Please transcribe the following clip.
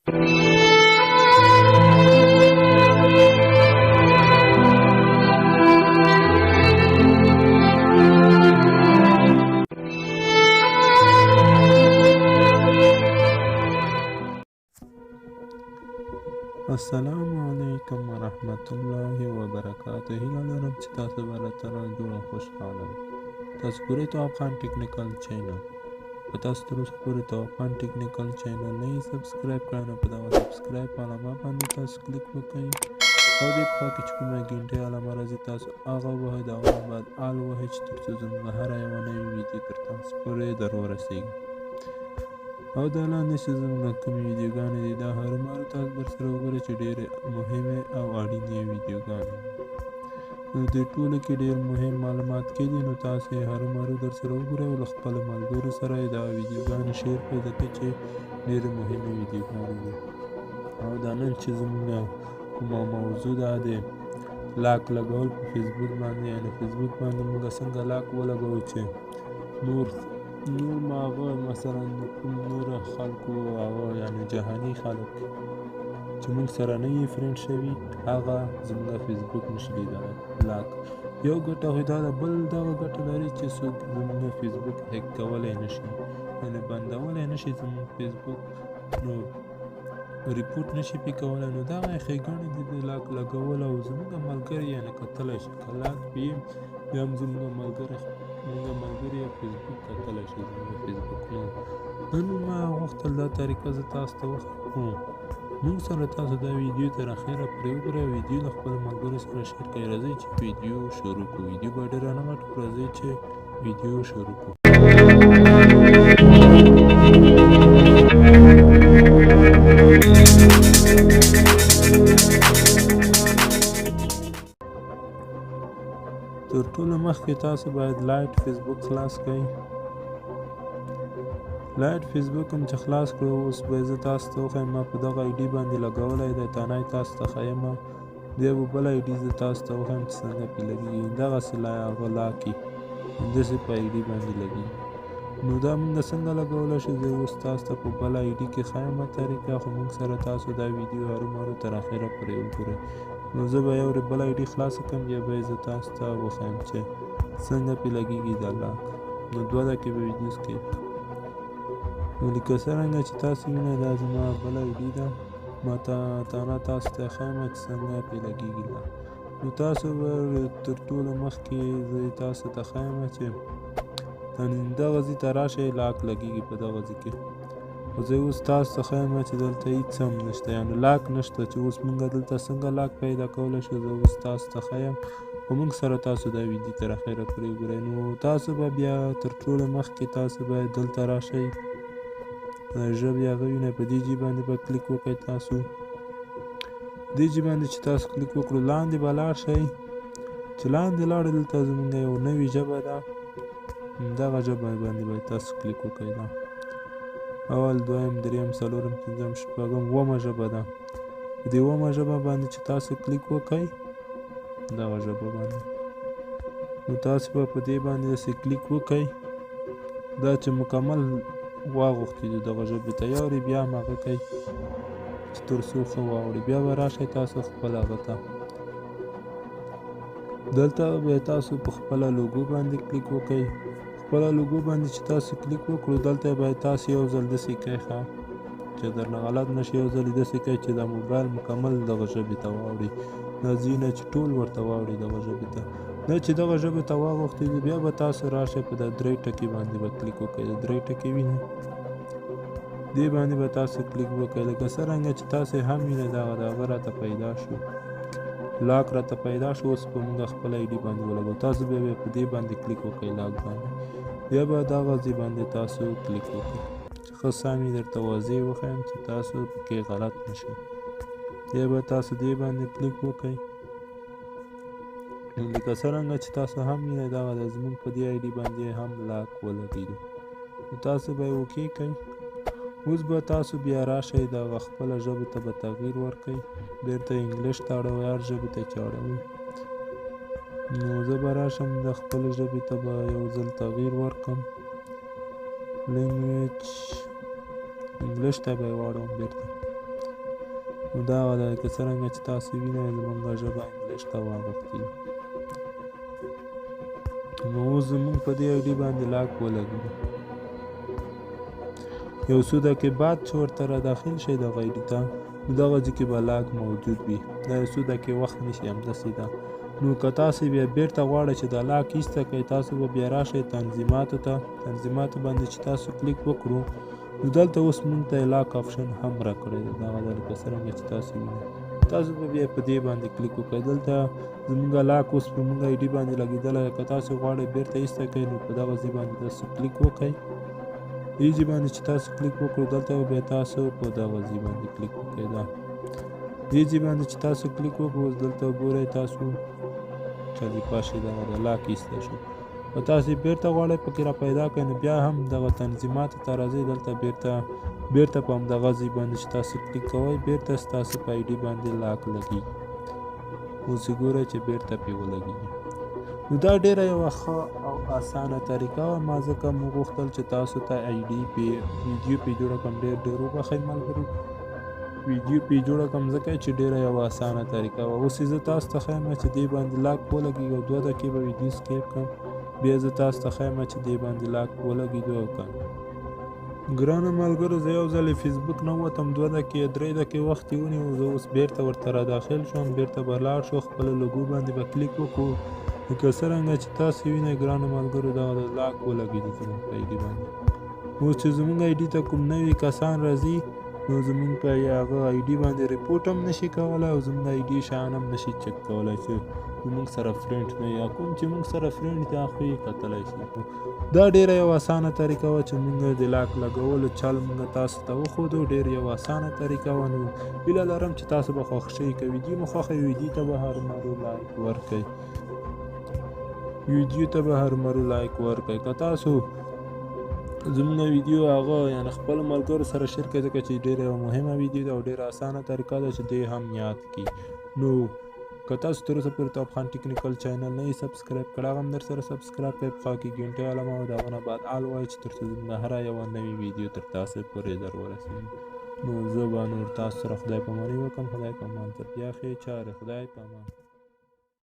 السلام علیکم ورحمت الله وبرکاته. هیله لرم چې تاسو به له تله جوړ او خوشحاله وئ. تاسو ګورئ تواب خان ټیکنیکل چینل. که تاسو تر اوسه پورې تواب خان ټیکنیکل چینل نه یې سبسکرایب کړی، نو په دغه سبسکرایب علامه باندې تاسو کلیک وکړئ او دې په خوا کې چې کومه ګنټۍ علامه راځي تاسو هغه ووهئ، د هغه نه بعد آل ووهئ چې تر څو زموږ هره یوه نوې ویډیو تر تاسو پورې در ورسیږي. او دا لاندې چې زموږ کومې ویډیوګانې دي دا هرومرو تاسو درسره وګورئ چې ډېرې مهمې او اړینې ویډیوګانې دي. نو دې ټولو کې ډېر مهم معلومات کې دي، نو تاسو یې هرومرو درسره وګورئ او له خپلو ملګرو سره یې دا ویډیوګانې شیر کړئ، ځکه چې ډېرې مهمې ویډیوګانې دي. او دا نن چې زموږ کومه موضوع دا دی لاک لګول په فیسبوک باندې، یعنې فیسبوک باندې موږ څنګه لاک ولګوو چې نور هغه مثلا کوم نور خلکو هغه یعنې جهاني خلک چې موږ سره نه یې فرینډ شوي هغه زموږ فیسبوک نشي لیدلی لاک. یو ګټه خو دا ده، بل دغه ګټه لري چې څوک زموږ فیسبوک هیک کولی نشي، یعنې بندولی نشي زموږ فیسبوک، نو ریپورټ نشي پې کولی. نو دغه ښېګڼې دي د لاک لګول او زموږ ملګري یعنې کتلی شي. که لاک پې بیا هم زموږ ملګري فیسبوک کتلی شي زموږ فیسبوک. نن ما غوښتل دا طریقه زه تاسو ته وښیم. موږ سره تاسو دا ویډیو تر اخره پرې وګورئ، ویډیو له خپلو ملګرو سره شیر کړئ. راځئ چې ویډیو شروع کړو. ویډیو به ډېره نه غټ کړو، راځئ چې ویډیو شروع کړو. تر ټولو مخکې تاسو باید لایټ فیسبوک خلاص کړئ. لایټ فیسبوک هم چې خلاص کړو، اوس به زه تاسو ته وښیم. ما په دغه آی ډي باندې لګولی دی، تنه یې تاسو ته ښیمه. بیا به بل آی ډي زه تاسو ته وښیم چې څنګه پې لګېږي. دغسې هغه لاکي همداسې په آی ډي باندې لګېږي. نو دا موږ څنګه لګولی شو، زه اوس تاسو ته په بل آی ډي کې ښیمه طریقه، خو موږ سره تاسو دا ویډیو هرومرو تر اخره پورې وګورئ. نو زه به یو بل آی ډي خلاصه کړم، بیا به یې زه تاسو ته وښیم چې څنګه پې لګېږي دا لاک. نو 2 دقیقې به ویډیو سکیپ کړم. نو لکه څرنګه چې تاسو وینئ دا زما بل آی ډي ده، ما تنه تاسو ته ښیمه چې څنګه پې لګېږي لاک. نو تاسو به تر ټولو مخکې زه تاسو ته ښیمه چې دغه ځای ته راشئ، لاک لګېږي په دغه ځای کې. خو زه اوس تاسو ته ښیمه چې دلته هېڅ هم نشته، یعنې لاک نشته چې اوس موږ دلته څنګه لاک پیدا کولی شو. زه اوس تاسو ته ښیم، خو موږ سره تاسو دا ویډیو تر اخره پورې وګورئ. نو تاسو به بیا تر ټولو مخکې تاسو باید دلته راشئ، ژبې هغه وینئ، په دې جې باندې به کلیک وکړئ. تاسو دې جې باندې چې تاسو کلیک وکړو، لاندې به لاړ شئ. چې لاندې لاړئ، دلته زموږ یو نوې ژبه ده، دغه ژبه باندې باید تاسو کلیک وکړئ. دا اول، دویم، دریم، څلورم، پنځم، شپږم، 8مه ژبه ده. په دې 8مه ژبه باندې چې تاسو کلیک وکړئ، دغه ژبه باندې، نو تاسو به په دې باندې داسې کلیک وکړئ. دا چې مکمل واغوښتي دي دغه ژبې ته، یارې بیا هم هغه کوئ چې تر څو ښه واوړي. بیا به راشئ تاسو خپل هغه ته، دلته بیا تاسو په خپله لوګو باندې کلیک وکړئ. خپله لوګو باندې چې تاسو کلیک وکړو، دلته باید تاسو یو ځل داسې کوئ چې درنه غلط نشي. یو ځل یې داسې کوئ چې دا موبایل مکمل دغه ژبې ته واوړي، دا ځایونه چې ټول ورته واوړي دغه ژبې ته. دا چې دغه ژبې ته واغوښتي دي، بیا به تاسو راشئ په دا 3 ټکي باندې به کلیک وکړئ. د 3 ټکي وینئ، دې باندې به تاسو کلیک وکړئ. لکه څرنګه چې تاسو هم وینئ دغه راته پیدا شو، لاک راته پیدا شو. اوس به موږ خپل آی ډي باندې ولګوو. تاسو بیا په دې باندې کلیک وکړئ، لاک باندې، بیا به دغه ځای باندې تاسو کلیک وکړئ چې ښه سمې درته واضح وښیم چې تاسو پکې غلط نشئ. بیا به تاسو دې باندې کلیک وکړئ. لکه څرنګه چې تاسو هم وینئ دغه د زموږ په دې آی ډي باندې هم لاک ولګېدو. نو تاسو به یې اوکې کړئ. اوس به تاسو بیا راشئ، دغه خپله ژبې ته به تغییر ورکړئ، بېرته انګلیش ته اړوئ، هر ژبې ته چې اړوئ. نو زه به راشم، د خپلې ژبې ته به یو ځل تغییر ورکړم، لینګویج انګلیش ته به یې واړوم بېرته. نو دا هغه ده که څرنګه چې تاسې وینئ زموږ ژبه انګلیش ته واوښتې. نو اوس زموږ په دې آی ډي باندې لاک ولګوو. یو څو دقیقې بعد چې ورته را داخل شئ دغه آی ډي ته نو دغه ځای کې به لاک موجود وي. دا یو څو دقیقې وخت نیسي همداسې ده. نو که تاسې بیا بیرته غواړئ چې دا لاک ایسته کړئ تاسو به بیا راشئ تنظیماتو ته. تنظیماتو باندې چې تاسو کلیک وکړو نو دلته اوس موږ ته لاک آپشن هم راکړی دی. دغه ده لکه څرنګه چې تاسو وینئ. تاسو به بیا په دې باندې کلیک وکړئ. دلته زموږ لاک اوس په موږ آی ډي باندې لګېدلی. که تاسو غواړئ بیرته ایسته کړئ نو په دغه ځای باندې تاسو کلیک وکړئ. دې ځای باندې چې تاسو کلیک وکړو دلته بیا تاسو په دغه ځای باندې کلیک وکړئ. دې ځای باندې چې تاسو کلیک وکړو اوس دلته ګورئ تاسو چلیپا شي دغه د لاک ایسته شو. که تاسې بیرته غواړئ پکې را پیدا کړئ نو بیا هم دغه تنظیماتو ته راځئ. دلته بیرته په همدغه ځای باندې چې تاسو کلیک کوئ بیرته ستاسو په آی ډي باندې لاک لګېږي. اوس یې ګورئ چې بیرته پرې ولګېږي. نو دا ډېره یوه ښه او اسانه طریقه وه. ما ځکه مو غوښتل چې تاسو ته آی ډي ویډیو پرې جوړه کړم. ډېر وبخښئ ملګرو ویډیو پرې جوړه کړم ځکه چې ډېره یوه اسانه طریقه وه. اوس یې زه تاسو ته ښیم چې دې باندې لاک ولګېږي او 2 دقیقې به ویډیو سکیپ کړم. بیا زه تاسو ته ښیم چې دې باندې لاک ولګېدو او که ګرانو ملګرو زه یو ځل فیسبوک نه ووتم 2 دقیقې 3 دقیقې وخت یې ونیو. زه اوس بیرته ورته را داخل شوم. بیرته به لاړ شو خپله لوګو باندې به کلیک وکړو. لکه څرنګه چې تاسې وینئ ګرانو ملګرو دغه د لاک ولګېده زموږ په آی ډي باندې. اوس چې زموږ آی ډي ته کوم نوي کسان راځي نو زموږ په هغه آی ډي باندې ریپورټ هم نشي کولی او زموږ آی ډي شیان هم نشي چک کولی چې زموږ سره فرینډ نه یا کوم چې موږ سره فرینډ دي هغه خو یې کتلی شي. دا ډېره یوه اسانه طریقه وه چې موږ د لاک لګولو چل موږ تاسو ته وښودو. ډېر یوه اسانه طریقه وه. نو هیله لرم چې تاسو به خوښ شئ. که ویډیو مو خوښه وي ویډیو ته به هرومرو لایک ورکړئ. که تاسو زموږ ویډیو هغه یعنې خپلو ملګرو سره شیر کړئ ځکه چې ډېره یوه مهمه ویډیو ده او ډېره اسانه طریقه ده چې دی هم یاد کړي. نو که تاسو تر اوسه پورې تواب خان ټیکنیکل چینل نه یې سبسکرایب کړی هغه هم درسره سبسکرایب کړئ. په خوا کې ګنټۍ علامه او د هغه نه بعد آل ووایئ چې تر څو زموږ هره یوه نوې ویډیو تر تاسو پورې ژر ورسېږي. نو زه به نور تاسو سره خدای پاماني وکړم. خدای په امان. تر بیا ښې چارې. خدای په امان.